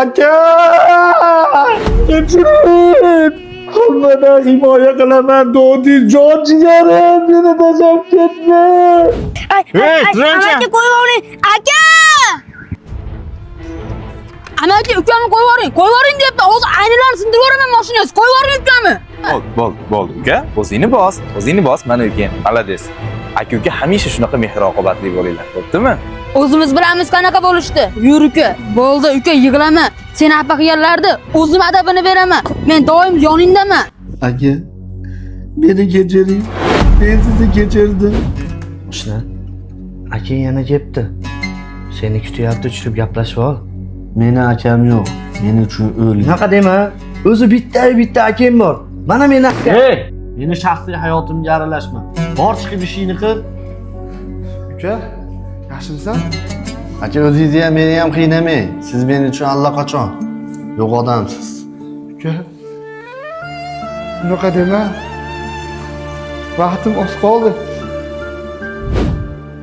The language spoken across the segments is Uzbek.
Aka! Kechiring! Hammadan himoya qilaman, Dodi, jon jigarim, meni tashlab ketma! Amaki qo'yvoring, aka! Amaki ukamni qo'yvoring deyapti. Hozir aynilarni sindirib yuboraman mashinasiz. Qo'yvoring ukamni. Bo'ldi, uka. O'zingni bos, mana ukang. Malades. Aka-uka hamisha shunaqa mehr-oqibatli bo'linglar, bo'ptimi? O'zimiz bilamiz qanaqa bo'lishdi. Yur uka. Bo'ldi uka, yig'lama. Sen xafa qilganlarni o'zim adabini beraman. Men doim yoningdaman. Aka, meni kechiring. Men sizni kechirdim. Ishna. Aka yana kelibdi. Seni kutyapti, tushib gaplashib ol. Meni akam yo'q. Men uchun o'ling. Unaqa dema. O'zi bitta akam bor. Mana meni aka. Hey, meni shaxsiy hayotimga aralashma. Bor chiqib ishingni qil. Uka, yaxshimisan? Aka, o'zingizni ham meni ham qiynamang. Siz men uchun allaqachon yo'q odamsiz. Uka, unaqa dema. Vaqtim oz qoldi.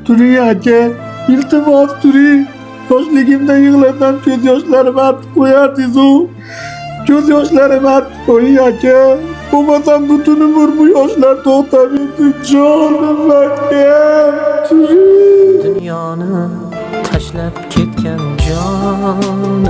Turing aka, iltimos turing. Yoshligimda yig'lasam ko'z yoshlarim artib qo'yardingiz-ku. Ko'z yoshlarim artib qo'ying aka. Bo'lmasam butun umr bu yoshlar to'xtamaydi. Jonim aka. Turing. Dünyoni tashlab ketgan jon